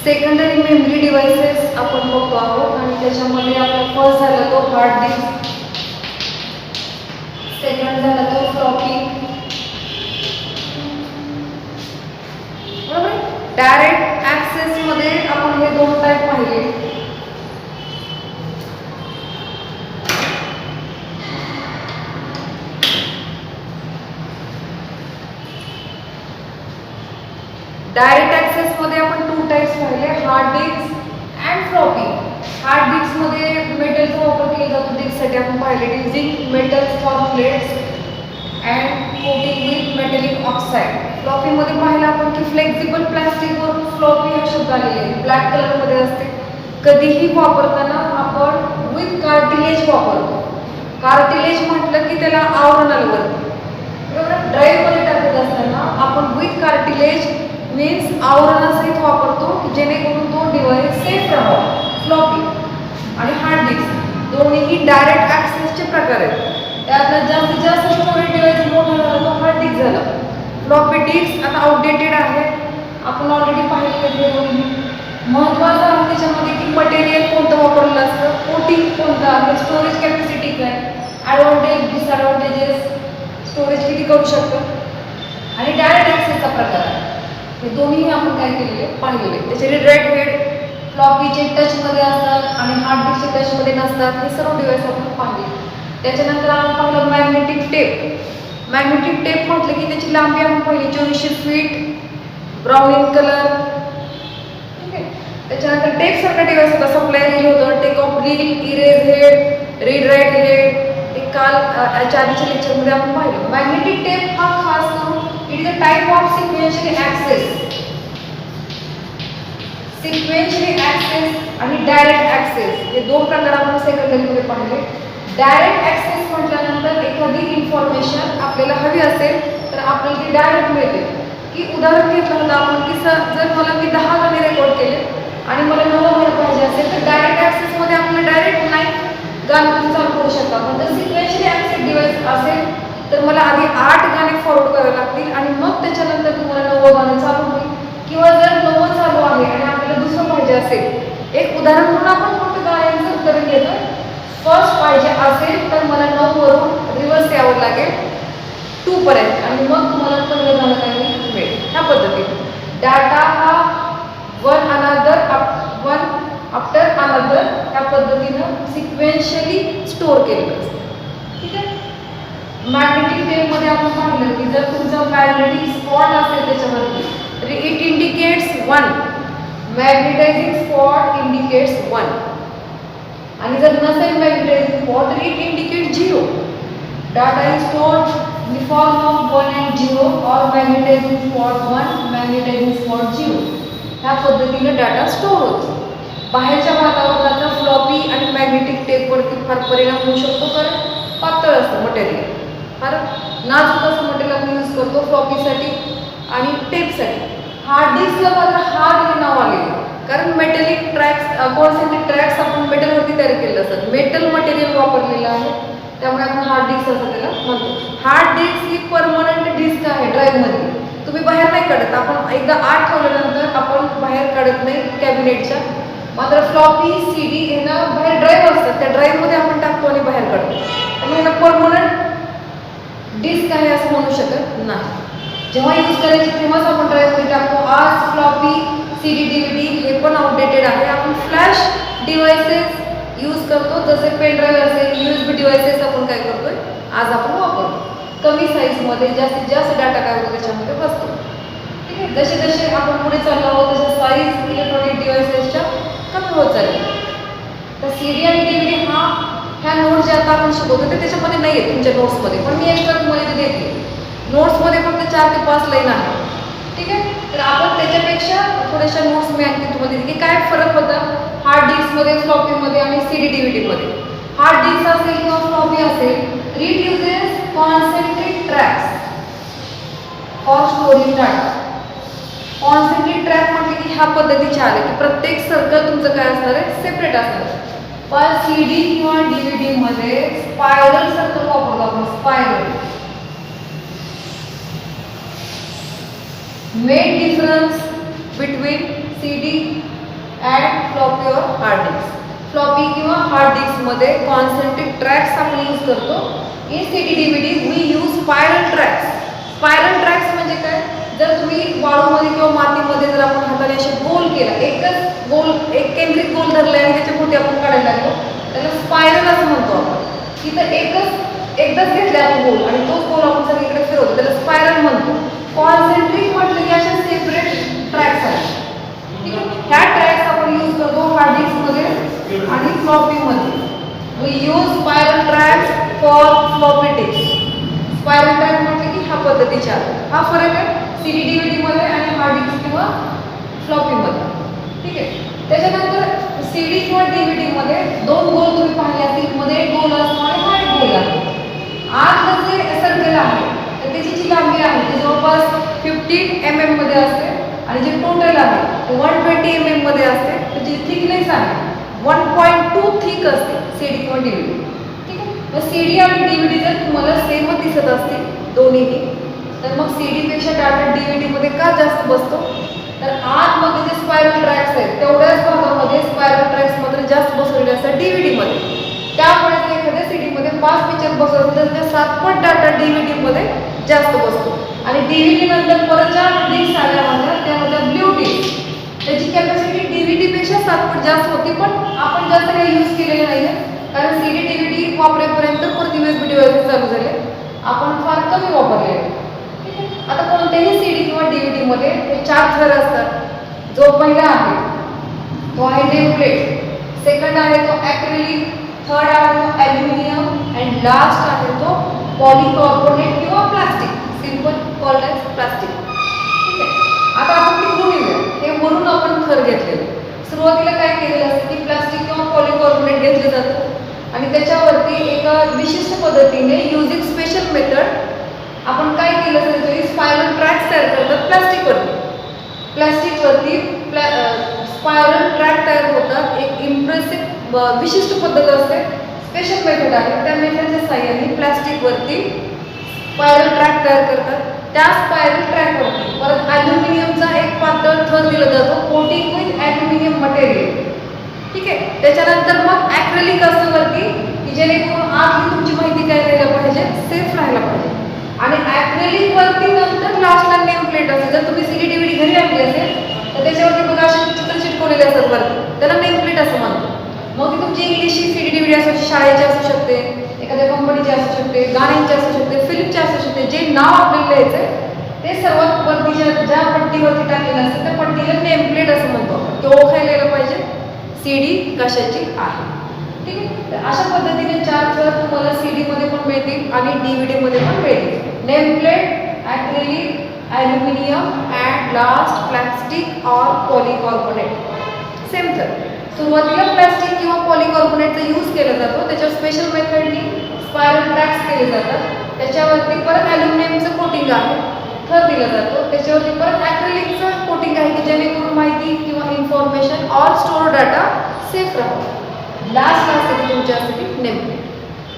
Secondary memory devices आपण बघतो आहोत आणि त्याच्यामध्ये आपला फर्स्ट झाला तो हार्ड डिस्क, सेकंड झाला तो फ्लॉपी. बरोबर. डायरेक्ट ऍक्सेस मध्ये आपण हे दोन टाईप पाहिले. डायरेक्ट ऍक्सेस मध्ये आपण टू टाइप्स पाहिले, hard disk and floppy. Hard disk मध्ये मेटलचा वापर केला जातो. डिस्कसाठी आपण पाहिले using metals for plates and coating with metallic oxide. Floppy मध्ये पाहिलं आपण की फ्लेक्झिबल प्लास्टिक वरून फ्लॉपी हा शब्द आलेला आहे. ब्लॅक कलर मध्ये असते. कधीही वापरताना आपण विथ कार्टिलेज वापरतो. कार्टिलेज म्हटलं की त्याला आवरण आलं वरती. बरोबर. ड्राईव्ह मध्ये टाकत असताना आपण विथ कार्टिलेज मीन्स आवरणासहित वापरतो की जेणेकरून तो डिव्हाइस सेफ राहावा. फ्लॉपी आणि हार्ड डिस्क दोन्हीही डायरेक्ट ऍक्सेसचे प्रकार आहेत. त्यातला जास्तीत जास्त स्टोरेज डिव्हाइस मोठा झाला तो हार्ड डिस्क झाला. फ्लॉपी डिस्क आता आउटडेटेड आहे. आपण ऑलरेडी पाहिलेले दोन्ही. महत्त्वाचं आहे त्याच्यामध्ये की मटेरियल कोणतं वापरलेलं असतं, कोटिंग कोणतं आहे, स्टोरेज कॅपॅसिटी काय, ॲडव्हान्टेज डिसॲडव्हान्टेजेस, स्टोरेज किती करू शकतं आणि डायरेक्ट ऍक्सेसचा प्रकार आहे. हे दोन्ही आपण काय केलेले पाहिलेले. त्याचे रेड हेड फ्लॉपीचे टचमध्ये असतात आणि हार्ड डिस्कचे टचमध्ये नसतात. हे सर्व डिव्हाइस आपण पाहिले. त्याच्यानंतर आपण पाहिलं मॅग्नेटिक टेप. मॅग्नेटिक टेप म्हटलं की त्याची लांबी आपण पहिली 2400 फीट, ब्राऊन इन कलर. ठीक आहे. त्याच्यानंतर टेप सारखा डिव्हाइस होता, सप्लाय रील होतं, take off reel, erase head, read write head. हे काल याच्या आधीच्या लेक्चरमध्ये आपण पाहिलं. मॅग्नेटिक टेप हा खास करून it is a type of sequential access. Sequentially access आणि डायरेक्ट ऍक्सेस हे दोन प्रकार आपण सेकंडरीमध्ये पाहिले. डायरेक्ट ऍक्सेस म्हटल्यानंतर एखादी इन्फॉर्मेशन आपल्याला हवी असेल तर आपल्याला ती डायरेक्ट मिळते. की उदाहरण घेतलं होतं आपण की जर मला मी 10 गाणे रेकॉर्ड केले आणि मला 9 गाणं पाहिजे असेल तर डायरेक्ट ऍक्सेसमध्ये आपल्याला डायरेक्ट नाही गाणं चालू करू शकता. पण जर सिक्वेन्शियली ऍक्सेस डिव्हाइस असेल तर मला आधी 8 गाणे फॉरवर्ड करावे लागतील आणि मग त्याच्यानंतर तुम्हाला 9वं गाणं चालू होईल. किंवा जर 9वं चालू आहे आणि आपल्याला दुसरं पाहिजे असेल, एक उदाहरण म्हणून आपण फक्त गाण्यांचं उत्तर घेतो. फर्स्ट पाहिजे असेल तर मला 9 वरून रिव्हर्स यावं लागेल 2 पर्यंत आणि मग तुम्हाला पहिलं गाणं काय मिळेल. ह्या पद्धतीने डाटा हा वन आफ्टर अनदर ह्या पद्धतीनं सिक्वेन्शियली स्टोअर केलेलं असतं. ठीक आहे. मॅग्नेटिक टेपमध्ये आपण पाहिलं की जर तुमचा मॅग्नेटिक स्पॉट असेल त्याच्यावरती तर it indicates 1. Magnetising spot indicates 1 आणि जर नसेल मॅग्नेटायझिंग स्पॉट तर it indicates 0. Data is stored in the form of 1 and 0 or magnetizing spot 1, magnetizing spot 0. ह्या पद्धतीने डाटा स्टोअर होतो. बाहेरच्या वातावरणाचा फ्लॉपी आणि मॅग्नेटिक टेपवरती फार परिणाम होऊ शकतो कारण पातळ असतं मटेरियल. फार नाजूक असं मटेरियल आपण यूज करतो फ्लॉपीसाठी आणि टेपसाठी. हार्ड डिस्कला मात्र हार्ड हे नाव आलेलं कारण मेटॅलिक ट्रॅक्स, कॉन्सेंट्रिक ट्रॅक्स आपण मेटलवरती तयार केलेले असतात. मेटल मटेरियल वापरलेलं आहे त्यामुळे आपण हार्ड डिस्क असं त्याला म्हणतो. हार्ड डिस्क ही परमनंट डिस्क आहे ड्राईव्हमध्ये. तुम्ही बाहेर नाही काढत. आपण एकदा आत ठेवल्यानंतर आपण बाहेर काढत नाही कॅबिनेटच्या. मात्र फ्लॉपी CD हे ना बाहेर ड्राईव्ह असतात, त्या ड्राईव्हमध्ये आपण टाकतो आणि बाहेर काढतो. त्यामुळे ना परमनंट डिस्क आहे असं म्हणू शकत नाही. जेव्हा यूज करायची तेव्हाच आपण ड्राईव्हमध्ये टाकतो. आज फ्लॉपी CD DVD हे पण आउटडेटेड आहे. आपण फ्लॅश डिव्हाइसेस यूज करतो जसे पेन ड्राईव्ह असेल, USB डिव्हाइसेस आपण काय करतोय आज आपण वापरतो. कमी साईजमध्ये जास्तीत जास्त डाटा काय होतो त्याच्यामध्ये बसतो. ठीक आहे. जसे जसे आपण पुढे चाललो आहोत तसे साईज इलेक्ट्रॉनिक डिव्हाइसेसच्या कमी होत चालली. तर CD आणि DVD ह्या नोट्स जे आता आपण शिकवतो ते त्याच्यामध्ये नाही आहे तुमच्या नोट्समध्ये, पण मी एक्स्ट्रा तुम्हाला ते देते. नोट्समध्ये फक्त 4 ते 5 लाईन आहे. ठीक आहे. तर आपण त्याच्यापेक्षा थोड्याशा नोट्स मी आणखी तुम्हाला देते की काय फरक होता हार्ड डिस्कमध्ये, फ्लॉपीमध्ये आणि CD DVD मध्ये. हार्ड डिस्क असेल किंवा फ्लॉपी असेल तर it uses concentric tracks for storing data. Concentric track म्हटले की ह्या पद्धतीचे आले की प्रत्येक सर्कल तुमचं काय असणार आहे सेपरेट असणार आहे. पण CD किंवा DVD मध्ये स्पायरल सर्कल वापरतो आपण. Spiral main difference between CD and floppy और हार्ड डिस्क. फ्लॉपी किंवा हार्ड डिस्कमध्ये कॉन्सन्ट्रेट ट्रॅक्स आपण यूज करतो. In CD DVD we use spiral tracks. Spiral tracks म्हणजे काय, जर तुम्ही वाळूमध्ये किंवा मातीमध्ये जर आपण हाताने असे गोल केला, एकच गोल एक केंद्रित गोल धरला आणि त्याच्या कुठे आपण काढायला लागलो, त्याला स्पायरल असं म्हणतो आपण. तिथं एकदाच घेतले आपण गोल आणि तोच गोल आपण सगळीकडे फिरवतो, त्याला स्पायरल म्हणतो. कॉन्सन्ट्रिक म्हटलं की अशा सेपरेट ट्रॅक्स आहेत. ठीक आहे, ह्या ट्रॅक्स आपण यूज करतो हार्ड डिस्कमध्ये आणि फ्लॉपीमध्ये. We use spiral tracks for floppy disk. Spiral track म्हटलं की ह्या पद्धतीच्या, हा फरक आहे CD DVD मध्ये आणि हार्ड डिस्क किंवा फ्लॉपीमध्ये. ठीक आहे, त्याच्यानंतर CD किंवा DVD मध्ये दोन गोल तुम्ही पाहिले असतील, मध्ये एक गोल असतो आणि हा एक गोल आहे. आत जे सर्कल आहे तर त्याची जी लांबी आहे ती जवळपास 15 mm मध्ये असते आणि जे टोटल आहे ते 120 mm मध्ये असते. त्याची थिकनेस आहे 1.2 थिक असते CD किंवा DVD. ठीक आहे, मग CD आणि DVD जर तुम्हाला सेमच दिसत असतील दोन्हीही, तर मग CD पेक्षा डाटा DVD मध्ये का जास्त बसतो, तर आतमध्ये जे स्पायरल ट्रॅक्स आहेत तेवढ्याच भागामध्ये स्पायरल ट्रॅक्स मात्र जास्त बसवलेले असतात DVD मध्ये. त्यामुळे जर एखाद्या CD मध्ये 5 पिक्चर बसवले तर त्या 7 पट डाटा DVD मध्ये जास्त बसतो. आणि DVD नंतर परत ज्या डिस्क आल्या होत्या त्यामध्ये ब्लू डिस्क, त्याची कॅपॅसिटी DVD पेक्षा 7 पट जास्त होती, पण आपण जास्त काही यूज केलेलं नाही आहे कारण CD DVD वापरेपर्यंत परत USB डिव्हाइसेस चालू झाले, आपण फार कमी वापरले. आता कोणत्याही CD किंवा DVD मध्ये हे 4 थर असतात. जो पहिला आहे तो आहे नेम प्लेट, सेकंड आहे तो ॲक्रिलिक, थर्ड आहे तो ॲल्युमिनियम अँड लास्ट आहे तो पॉलीकार्बोनेट किंवा plastic, simple called as plastic. ठीक आहे, आता आपण तिकडून येऊया. हे वरून आपण थर घेतलेले. सुरुवातीला काय केलेलं असतं की प्लास्टिक किंवा पॉलीकार्बोनेट घेतलं जातं आणि त्याच्यावरती एका विशिष्ट पद्धतीने युजिंग स्पेशल मेथड आपण काय केलं तरी स्पायरल ट्रॅक्स तयार करतात प्लास्टिकवरती. स्पायरल ट्रॅक तयार होतात. एक इम्प्रेसिव्ह विशिष्ट पद्धत असते, स्पेशल मेथड आहे. त्या मेथडच्या साहाय्याने प्लास्टिकवरती स्पायरल ट्रॅक तयार करतात. त्या स्पायरल ट्रॅकवरती परत ॲल्युमिनियमचा एक पातळ थर दिला जातो, कोटिंग विथ ॲल्युमिनियम मटेरियल. ठीक आहे, त्याच्यानंतर मग ॲक्रेलिक असतं वरती की जेणेकरून आतली तुमची माहिती काय राहायला पाहिजे, सेफ राहायला पाहिजे. आणि ॲक्रेलिक वरती नंतर लास्टला नेम प्लेट असते. जर तुम्ही CD DVD घरी आणली असेल तर त्याच्यावरती बघा असे चित्र चिटकवलेले असतात वरती, त्याला नेम प्लेट असं म्हणतो. मग ती तुमची इंग्लिशची CD DVD असू शकते, शाळेची असू शकते, एखाद्या कंपनीची असू शकते, गाण्यांची असू शकते, फिल्मची असू शकते. जे नाव आपल्याला लिहायचं ते सर्वात वरती ज्या पट्टीवरती टाकलेलं असतं त्या पट्टीला नेम प्लेट असं म्हणतो आपण. ते ओळखायला यायला पाहिजे CD कशाची आहे. ठीक आहे, तर अशा पद्धतीने 4 थर तुम्हाला CD मध्ये पण मिळतील आणि DVD मध्ये पण मिळतील. Name plate, acrylic, aluminium and last plastic और पॉलीकार्बोनेट. सेम थर. सुरुवातीला प्लास्टिक किंवा पॉलीकार्बोनेटचा यूज केला जातो, त्याच्यावर स्पेशल मेथडनी स्पायरल ट्रॅक्स केले जातात. त्याच्यावरती परत ॲल्युमिनियमचं कोटिंग आहे, थर दिला जातो. त्याच्यावरती परत ॲक्रिलिकचं कोटिंग आहे की जेणेकरून माहिती किंवा information all store data safe राहतो. लास्ट असते ती तुमची असते ती नेम प्लेट,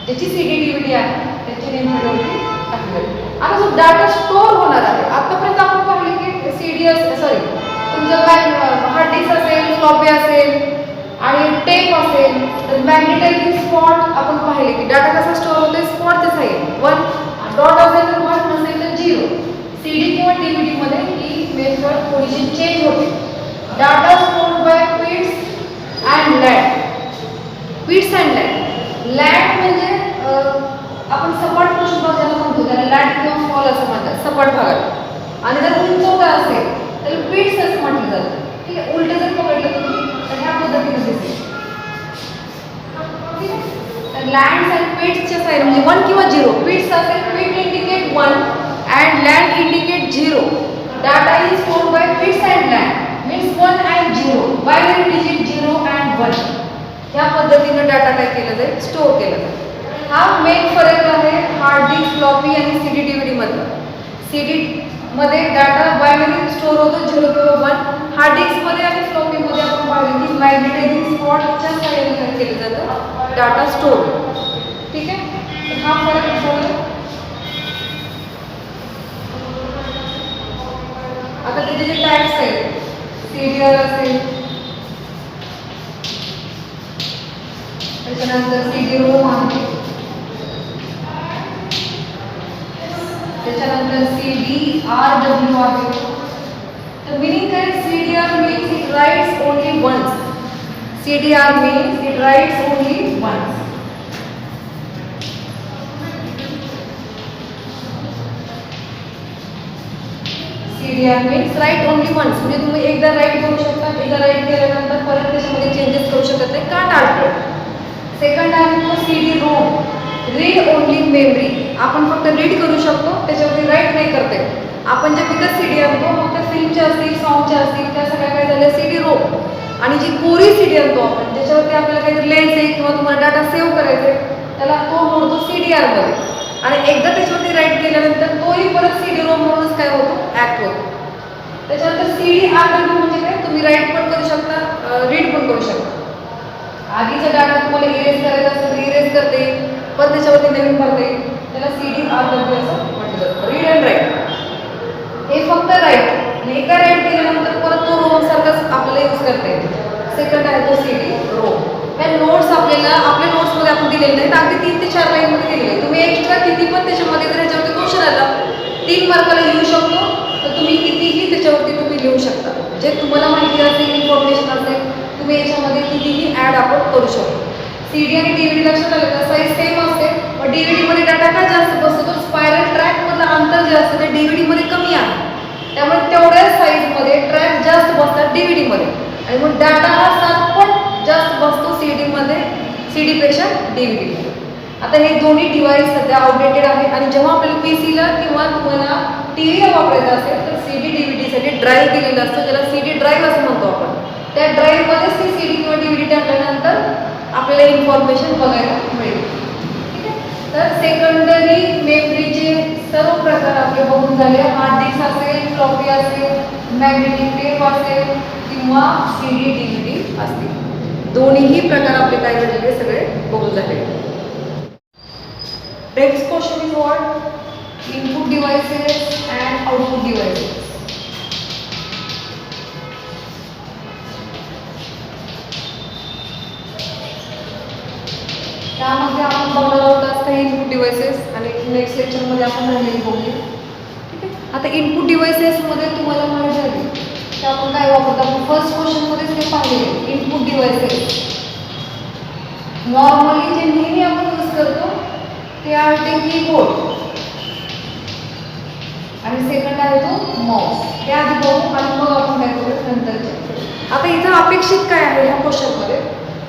ज्याची CD DVD आहे त्याची नेम प्लेटवरती टाकलेली. आता जो डाटा स्टोअर होणार आहे, आतापर्यंत आपण पाहिले की CD तुमचं काय हार्ड डिस्क असेल, फ्लॉपी असेल आणि टेप असेल, तर मॅग्नेटायझिंग स्पॉट आपण पाहिले की डाटा कसा स्टोअर होतो स्पॉटच्या साह्याने. 1 डॉट असेल तर 1, नसेल तर 0. CD किंवा DVD मध्ये ही मेथड थोडीशी चेंज होते. Data stored by pits and land. Pits and land. Land म्हणजे आपण सपाट पृष्ठभाग ज्याला म्हणतो त्याला लँड किंवा फॉल असं म्हणतात, सपाट भागात. आणि जर उंचवटा असेल त्याला पिट्स असं म्हटलं जातं. ठीक आहे, उलट जर पकडलं तुम्ही तर ह्या पद्धतीने दिसेल. ठीक आहे, तर लँड्स अँड पिट्सच्या साईड म्हणजे 1 किंवा 0. पिट्स असेल, pit indicate 1 and land indicate 0. Data is stored by pits and land means 1 and 0. Binary digit 0 and 1. ह्या पद्धतीने डाटा काय केला जाईल, स्टोअर केला जाईल. हा मेन फरक आहे हार्ड डिस्क, फ्लॉपी आणि CD DVD मधला. CD मध्ये डाटा बायनरी स्टोअर होतो 0 किंवा 1. हार्ड डिस्क मध्ये आणि फ्लॉपी मध्ये आपण पाहिलं की मॅग्नेटायझिंग स्पॉटच्या साहाय्याने काय केलं जातं, डाटा स्टोअर. ठीक आहे, तर हा फरक झाला. आता त्याचे जे टाइप्स आहेत, सीरियल असेल, त्याच्यानंतर CD रोम आहे, त्याच्यानंतर CDRW आहे. तर मिनिंग काय? CDR means it writes only once. CDR means it writes only once. CDR means write only once. म्हणजे तुम्ही एकदा राईट करू शकता, एकदा राईट केल्यानंतर परत त्याच्यामध्ये चेंजेस करू शकत नाही, का टाळतो. सेकंड आहे तो CD ROM, read only memory. आपण फक्त रीड करू शकतो, त्याच्यावरती राईट नाही करते. आपण जे विकत CD आणतो फक्त फिल्मचे असतील, सॉंगचे असतील, त्या सगळ्या काय झाल्या CD रोम. आणि जी कोरी CD आणतो आपण, ज्याच्यावरती आपल्याला काहीतरी लिहायचं किंवा तुम्हाला डाटा सेव्ह करायचा त्याला तो मोडतो CDR मध्ये. आणि एकदा त्याच्यावरती राईट केल्यानंतर तोही परत CD रोम म्हणूनच काय होतो, ऍक्ट होतो. त्याच्यानंतर CDRW म्हणजे काय? तुम्ही राईट पण करू शकता, रीड पण करू शकता. आधीचा डाटा तुम्हाला इरेज करायचा असेल तर इरेज करते, पण त्याच्यावरती नवीन भरते, त्याला CDRW असं म्हटलं जातं. रीड अँड राईट हे फक्त राईट, आणि एका राईट केल्यानंतर परत तो रोम सारखाच आपल्याला यूज करता येते. सेकंड आहे तो CD रोम. ह्या नोट्स आपल्याला आपल्या नोट्समध्ये आपण दिलेले नाही, तर अगदी 3 ते 4 लाईनमध्ये दिलेले आहे. तुम्ही एक्स्ट्रा किती पण त्याच्यामध्ये जर ह्याच्यावरती क्वेश्चन आला 3 मार्काला लिहू शकतो, तर तुम्ही कितीही त्याच्यावरती तुम्ही लिहू शकता. जे तुम्हाला माहिती असेल, इन्फॉर्मेशन असेल, तुम्ही याच्यामध्ये कितीही ॲड आपण करू शकतो. CD आणि DVD लक्षात आलं का? साईज सेम असते, पण DVD मध्ये डाटा का जास्त बसतो, तर स्पायरल ट्रॅक मधलं अंतर जे असतं ते DVD मध्ये कमी आहे. त्यामुळे तेवढ्याच साईजमध्ये ट्रॅक जास्त बसतात DVD मध्ये, आणि मग डाटा हा 7 पट जास्त बसतो CD मध्ये, CD पेक्षा DVD. आता हे दोन्ही डिव्हाइस सध्या आउटडेटेड आहे, आणि जेव्हा आपल्याला PC ला किंवा तुम्हाला TV वापरायचं असेल तर CD DVD साठी ड्राईव्ह दिलेला असतो, ज्याला CD ड्राईव्ह असं म्हणतो आपण. त्या ड्राईव्ह मध्येच ती CD किंवा DVD टाकल्यानंतर आपल्याला इन्फॉर्मेशन बघायला मिळेल. ठीक आहे. तर सेकंडरी मेमरीचे सर्व प्रकार आपले बघून झाले. हार्ड डिस्क असेल, फ्लॉपी असेल, मॅग्नेटिक टेप असेल किंवा CD DVD असतील, दोन्हीही प्रकार आपले काय झालेले सगळे बघून झाले. Next question is what? Input devices and output devices. त्यामध्ये आपण बघणार आहोत आज काही इनपुट डिव्हाइसेस, आणि नेक्स्ट लेक्चरमध्ये आपण राहिलेली बघूया. ठीक आहे. आता इनपुट डिव्हाइसेसमध्ये तुम्हाला माहिती झाली की आपण काय वापरतो. आपण फर्स्ट क्वेश्चनमध्येच ते पाहिले इनपुट डिव्हाइसेस. नॉर्मली जे नेहमी आपण यूज करतो ते आहे ते कीबोर्ड, आणि सेकंड आहे तो माऊस. हे आधी बघू आणि मग आपण काय करू नंतरचे. आता इथं अपेक्षित काय आहे ह्या क्वेश्चनमध्ये,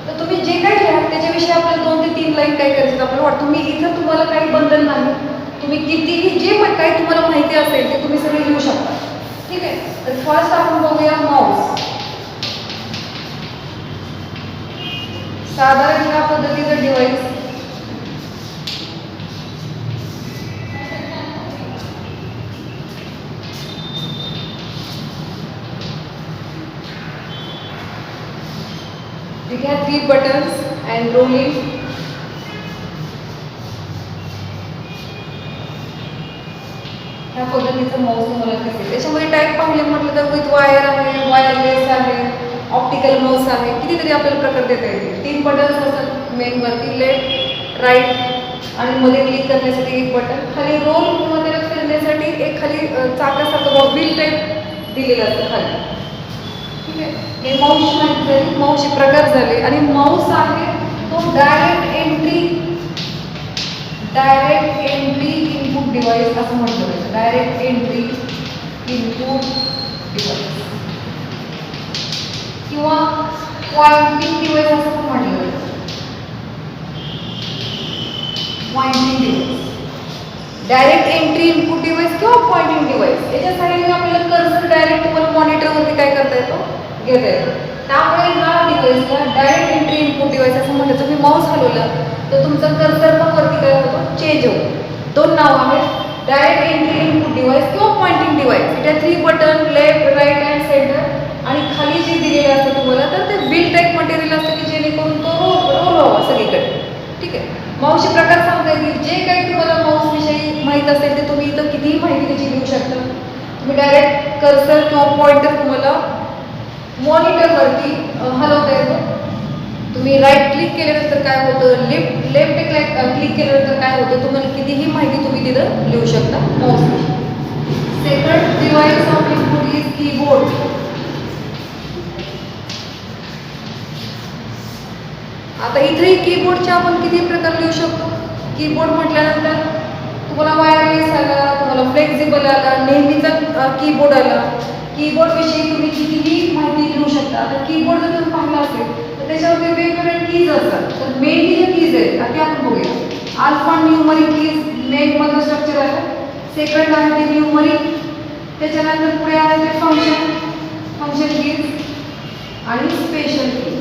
तर तुम्ही जे काही लिहा त्याच्याविषयी आपल्याला 2 ते 3 लाईन काय करायचं आपल्याला वाटतं. तुम्ही इथं तुम्हाला काही बंधन नाही, तुम्ही कितीही जे काही तुम्हाला माहिती असेल ते तुम्ही सगळे लिहू शकता. ठीक आहे. तर फर्स्ट आपण बघूया माऊस. साधारण ह्या पद्धतीचं device. We have 3 buttons and rolling. ह्या पद्धतीचं माऊस तुम्हाला दिसेल. त्याच्यामध्ये टाईप पाहिले म्हटलं तर विथ वायर आहे, वायरलेस आहे, ऑप्टिकल माऊस आहे, कितीतरी आपल्याला प्रकार देता येतील. 3 बटन्स असतात मेन वरती, लेफ्ट राईट, आणि मध्ये क्लिक करण्यासाठी एक बटन, खाली रोल किंवा त्याला फिरण्यासाठी एक खाली चाकासारखं व्हील टाईप दिलेलं असतं खाली. ठीक आहे. हे माऊसची माहिती झाली, माऊसचे प्रकार झाले. आणि माऊस आहे तो डायरेक्ट एंट्री इनपुट डिव्हाइस असं म्हटलं जातं. डायरेक्ट एंट्री इनपुट डिव्हाइस किंवा पॉइंटिंग डिव्हाइस असं पण म्हटलं जातं. Pointing device, direct entry input device किंवा पॉइंटिंग डिव्हाइस. याच्या सहाय्याने आपल्याला कर्सर डायरेक्ट तुम्हाला मॉनिटरवरती काय करता येतो, घेता येतो. त्यामुळे ह्या डिव्हाइसला डायरेक्ट एंट्री इनपुट डिव्हाइस असं म्हणलं. तुम्ही माऊस हलवला तर तुमचा कर्सर पण वरती काय होतो, चेंज होतो. 2 नाव आहेत, डायरेक्ट एंट्री इनपुट डिव्हाइस किंवा पॉइंटिंग डिव्हाइस. इथे 3 button, left right and centre, आणि खाली जे दिलेलं असतं तुम्हाला तर ते व्हील टाईप मटेरियल असतं की जेणेकरून तो रोल व्हावा सगळीकडे. ठीक आहे. माऊसचे प्रकार सांगता येतील. जे काही तुम्हाला माऊस विषयी माहीत असेल ते तुम्ही इथं कितीही माहिती त्याची लिहू शकता. तुम्ही डायरेक्ट कर्सर किंवा पॉइंटर तुम्हाला मॉनिटरवरती हलवता येतो. तुम्ही तुम्ही राईट क्लिक केल्यानंतर काय होतं, लेफ्ट क्लिक केल्यानंतर काय होतं, तुम्हाला कितीही माहिती तुम्ही तिथं लिहू शकता Mouse. Second device of input is keyboard. आता इथे कीबोर्डचे आपण किती प्रकार लिहू शकतो. कीबोर्ड म्हटल्यानंतर तुम्हाला वायरलेस आला, तुम्हाला फ्लेक्झिबल आला, नेहमीचा कीबोर्ड आला. कीबोर्ड विषयी तुम्ही कितीही माहिती लिहू शकता. आता कीबोर्ड जर तुम्ही पाहिला असेल तर त्याच्यावरती वेगवेगळे कीज असतात. तर मेनली जे कीज आहेत ते आपण बघूया. अल्फा न्यूमरिक कीज मेन मधलं स्ट्रक्चर आहे. सेकंड आहे ते न्यूमरिक, त्याच्यानंतर पुढे आहे ते फंक्शन कीज आणि स्पेशल कीज.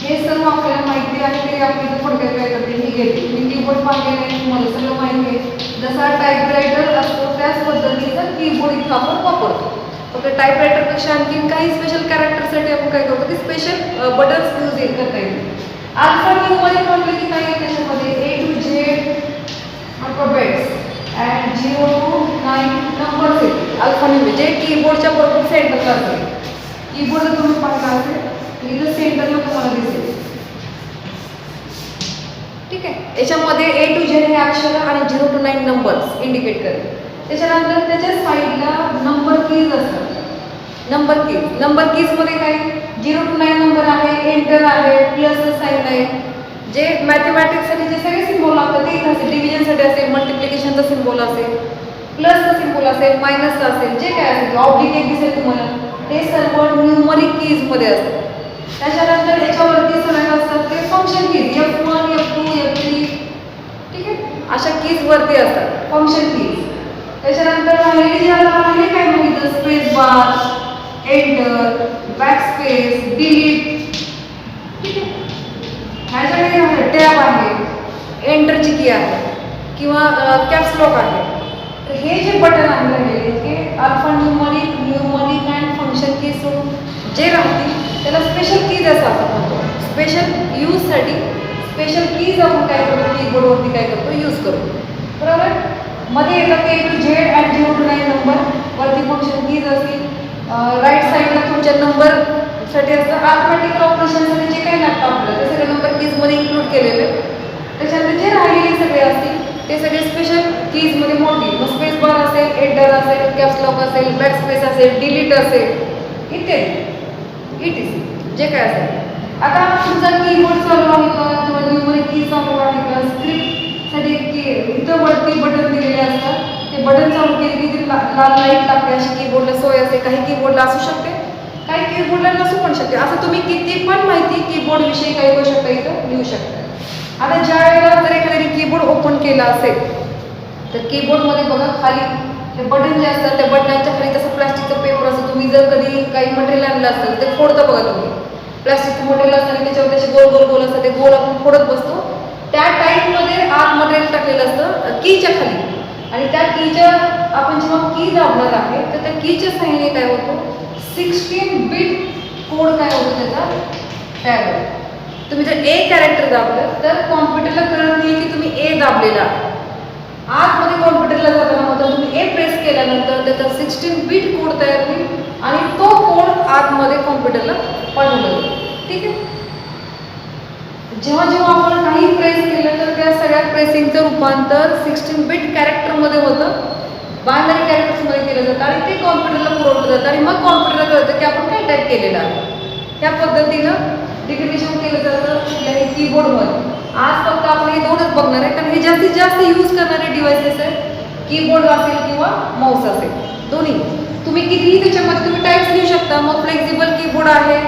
हे सर्व आपल्याला माहिती आहे. ते आपण इथं थोडक्यात काय करते हे घेते. मी कीबोर्ड पाहिलेलं आहे, तुम्हाला सगळं माहिती आहे. जसा टाईपरायटर असतो त्याच पद्धतीचा कीबोर्ड इथं आपण वापरतो. फक्त टाईपरायटरपेक्षा आणखी काही स्पेशल कॅरेक्टरसाठी आपण काय करतो की स्पेशल बटन्स यूज करता येईल. अल्फा न्यूमरिक म्हटलं की काय आहे त्याच्यामध्ये A to Z alphabets and 0 to 9 numbers आहेत. अल्फा न्यूमरिक जे कीबोर्डच्या बरोबर सेंटरला असेल. कीबोर्ड जर तुम्ही पाहिला असेल इथं सेंटरला तुम्हाला दिसेल. ठीक आहे. याच्यामध्ये A to Z हे अक्षर आणि 0 to 9 नंबर्स इंडिकेट करते. त्याच्यानंतर त्याच्या साईडला नंबर कीज असतात. नंबर कीज मध्ये काय 0 to 9 नंबर आहे, एंटर आहे, प्लस साईन आहे. जे मॅथमॅटिक्ससाठी जे सगळे सिम्बॉल लागतात ते इथं असेल. डिव्हिजनसाठी असेल, मल्टिप्लिकेशनचा सिम्बॉल असेल, प्लसचा सिम्बॉल असेल, मायनसचा असेल, जे काय असेल ऑब्लिक एक दिसेल तुम्हाला, ते सर्व न्यूमरिक कीज मध्ये असतात. त्याच्यानंतर याच्यावरती सगळ्या असतात ते function keys F1, F2, F3. ठीक आहे. अशा कीज वरती असतात फंक्शन कीज. त्याच्यानंतर हे काय बघितलं, space bar, enter, backspace, delete. ठीक आहे. ह्याच्याकडे टॅब आहे, एंटरची की आहे किंवा कॅप्स लॉक आहे. तर हे जे बटन आहे हे alpha numeric and function keys जे राहतील त्याला स्पेशल कीज असं आपण म्हणतो. स्पेशल यूजसाठी स्पेशल कीज आपण काय करतो कीबोर्डवरती काय करतो यूज करतो. बरोबर. मध्ये येतात A to Z and 0 to 9 number, वरती फंक्शन कीज असतील. राईट साईडला तुमच्या नंबरसाठी असतं. अर्थमॅटिकल ऑपरेशनसाठी जे काही लागतं आपल्याला ते सगळे नंबर कीजमध्ये इन्क्लूड केलेले. त्याच्यानंतर जे राहिलेले सगळे असतील ते सगळे स्पेशल कीजमध्ये मोडतील. मग स्पेस बार असेल, एंटर असेल, कॅप्स लॉक असेल, बॅकस्पेस असेल, डिलीट असेल, इत्यादी जे काय असेल. आता तुमचा कीबोर्ड चालू आहे का किंवा न्यूमरिक की चालू आहे का, स्क्रिप्टसाठी की इथं वरती बटन दिलेले असतात. ते बटन चालू केले की ती लाल लाईट लागते. अशी कीबोर्डला सोय असते. काही कीबोर्डला असू शकते, काही कीबोर्डला नसू पण शकते. असं तुम्ही किती पण माहिती कीबोर्ड विषयी काही करू शकता इथं लिहू शकता. आता ज्या वेळेला जर एखाद्याने कीबोर्ड ओपन केला असेल तर कीबोर्डमध्ये बघा खाली ते बटन जे असतात त्या बटनांच्या खाली तसं प्लास्टिकचं पेपर असतं. तुम्ही जर कधी काही मटेरियल आणलं असेल ते फोडतं बघा तुम्ही. प्लास्टिकचं मटेरियल असतं आणि त्याच्यावर त्याचे गोल असतं, ते गोल आपण फोडत बसतो. त्या टाईपमध्ये आत मटेरियल टाकलेलं असतं कीच्या खाली. आणि त्या कीच्या आपण जेव्हा की दाबणार आहे तर त्या कीच्या साहाय्याने काय होतं 16 बिट कोड काय होतो त्याचा तयार होतो. तुम्ही जर A कॅरेक्टर दाबलं तर कॉम्प्युटरला कळत नाही की तुम्ही A दाबलेला आहे. आतमध्ये कॉम्प्युटरला जाताना होतं तुम्ही A प्रेस केल्यानंतर त्याचा 16 बिट कोड तयार होईल आणि तो कोड आतमध्ये कॉम्प्युटरला पाठवला जाईल. ठीक आहे. जेव्हा जेव्हा आपण काही प्रेस केलं तर त्या सगळ्या प्रेसिंगचं रूपांतर 16 बिट कॅरेक्टरमध्ये होतं, बायनरी कॅरेक्टर्समध्ये केलं जातं आणि ते कॉम्प्युटरला पुरवलं जातं आणि मग कॉम्प्युटरला कळतं की आपण काय टाईप केलेलं आहे. त्या पद्धतीनं डिक्रिप्शन केलं जातं कुठल्याही कीबोर्डमध्ये. आज फक्त आपण हे दोनच बघणार आहे कारण हे जास्तीत जास्त यूज करणारे डिव्हाइसेस आहेत. कीबोर्ड असेल किंवा माऊस असेल दोन्ही. तुम्ही कितीही त्याच्यामध्ये तुम्ही टाईप्स लिहू शकता. मग फ्लेक्झिबल कीबोर्ड आहे,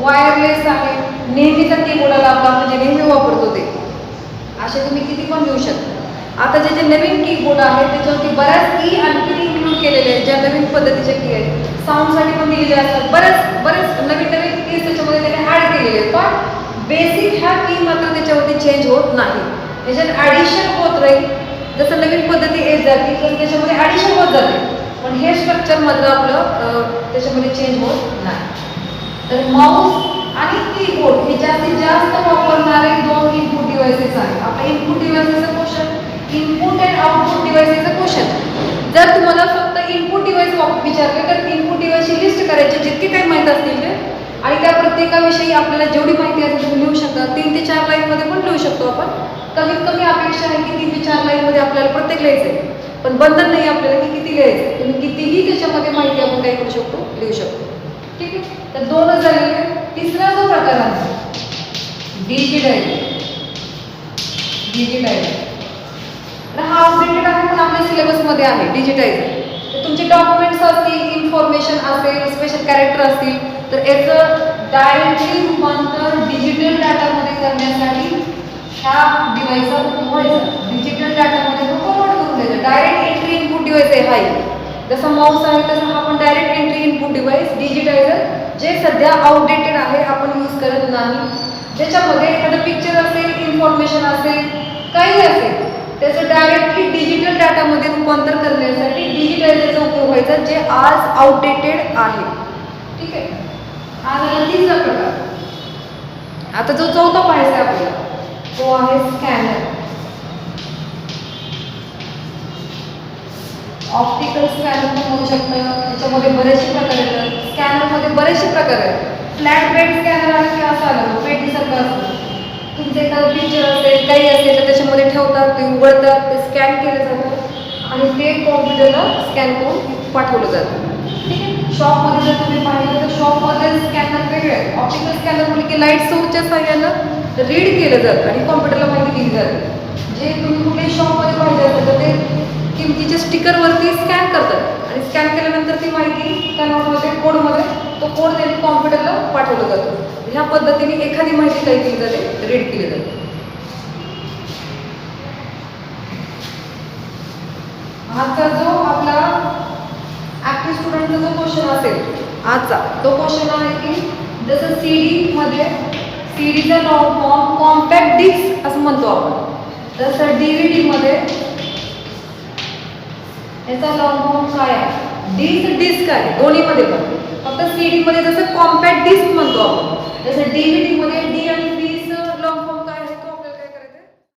वायरलेस आहे, नेहमीचा कीबोर्ड आला आपला आपण जे नेहमी वापरतो ते असे तुम्ही किती पण लिहू शकता. आता जे नवीन कीबोर्ड आहे त्याच्यावरती बऱ्याच की आणखी इन्क्लूड केलेले आहेत. ज्या नवीन पद्धतीच्या की आहेत साऊंडसाठी पण दिलेले असतात. बरेच नवीन कीज त्याच्यामध्ये त्याने ॲड केलेले आहेत. पण बेसिक ह्या की मात्र त्याच्यावरती चेंज होत नाही. त्याच्यात ॲडिशन होत राहील. जसं नवीन पद्धती येत जाते तर त्याच्यामध्ये ॲडिशन होत जाते. पण हे स्ट्रक्चर मात्र आपलं त्याच्यामध्ये चेंज होत नाही. तर माऊस आणि कीबोर्ड हे जास्तीत जास्त वापरणारे दोन इनपुट डिव्हाइसेस आहेत. आपल्या इनपुट डिव्हाइसेसचं क्वेश्चन, इनपुट अँड आउटपुट डिव्हाइसेसचं क्वेश्चन. जर तुम्हाला फक्त इनपुट डिव्हाइस विचारले तर इनपुट डिव्हाइसची लिस्ट करायची जितके काही माहीत असतील ते आणि त्या प्रत्येकाविषयी आपल्याला जेवढी माहिती असेल तुम्ही लिहू शकता. 3 ते 4 लाईनमध्ये पण लिहू शकतो आपण. कमीत कमी अपेक्षा आहे की 3 ते 4 लाईनमध्ये आपल्याला प्रत्येक लिहायचं आहे. पण बंधन नाही आपल्याला की किती लिहायचं. तुम्ही कितीही त्याच्यामध्ये माहिती आपण काय करू शकतो, लिहू शकतो. ठीक आहे. तर 2 झालेले. तिसरा जो प्रकार आहे डिजिटायझर. तर हा अपडेटेड आहे पण आपल्या सिलेबसमध्ये आहे डिजिटायझर. तर तुमचे डॉक्युमेंट्स असतील, इन्फॉर्मेशन असेल, स्पेशल कॅरेक्टर असतील, तर याचं डायरेक्टली रूपांतर डिजिटल डाटामध्ये करण्यासाठी ह्या डिव्हाइसचा उपयोग व्हायचा. डिजिटल डाटामध्ये तो कन्वर्ट करून द्यायचा. डायरेक्ट एंट्री इनपुट डिव्हाइस आहे हा. जसा माऊस आहे तसा हा पण डायरेक्ट एंट्री इनपुट डिव्हाइस डिजिटायझर, जे सध्या आउटडेटेड आहे, आपण यूज करत नाही. ज्याच्यामध्ये एखादं पिक्चर असेल, इन्फॉर्मेशन असेल, काही असेल, त्याचं डायरेक्टली डिजिटल डाटामध्ये रूपांतर करण्यासाठी डिजिटायझरचा उपयोग व्हायचा, जे आज आउटडेटेड आहे. ठीक आहे. हा झाला तिसरा प्रकार. आता जो चौथा पाहायचा आहे आपल्याला तो आहे स्कॅनर. ऑप्टिकल स्कॅनर पण होऊ शकतं. त्याच्यामध्ये बरेचसे प्रकार येतात. स्कॅनरमध्ये बरेचसे प्रकार आहेत. फ्लॅट बेड स्कॅनर आहे की असं आलं पेटीसारखं असतं. तुमचं एखादं पिक्चर असेल, काही असेल तर त्याच्यामध्ये ठेवतात, ते उघडतात, ते स्कॅन केलं जातं आणि ते कॉम्प्युटरला स्कॅन करून पाठवलं जातं. ठीक आहे. शॉपमध्ये जर तुम्ही पाहिलं तर शॉपमध्ये स्कॅनर वेगळे आहेत. ऑप्टिकल स्कॅनर म्हणजे की लाईट सोर्सच्या साहाय्यानं रीड केलं जातं आणि कॉम्प्युटरला माहिती दिली जाते. जे तुम्ही कुठेही शॉपमध्ये पाहिजे असेल तर ते किमतीच्या स्टिकरवरती स्कॅन करतात आणि स्कॅन केल्यानंतर ती माहिती कन्वर्ट होते कोडमध्ये. तो कोड त्यांनी कॉम्प्युटरला पाठवलं जातं. ह्या पद्धतीने एखादी माहिती काय केली जाते, रीड केली जाते. आजचा जो आपला ऍक्टिव्ह स्टुडंटचा जो क्वेश्चन असेल आजचा, तो क्वेश्चन आहे की जसं CD मध्ये CDचा लॉंग फॉर्म कॉम्पॅक्ट डिस्क असं म्हणतो आपण, तसं DVD मध्ये याचा लॉंग फॉर्म काय आहे? डिस्क आहे दोन्हीमध्ये पण. फक्त CD मध्ये जसं कॉम्पॅक्ट डिस्क म्हणतो आपण, तसं DVD मध्ये D आणि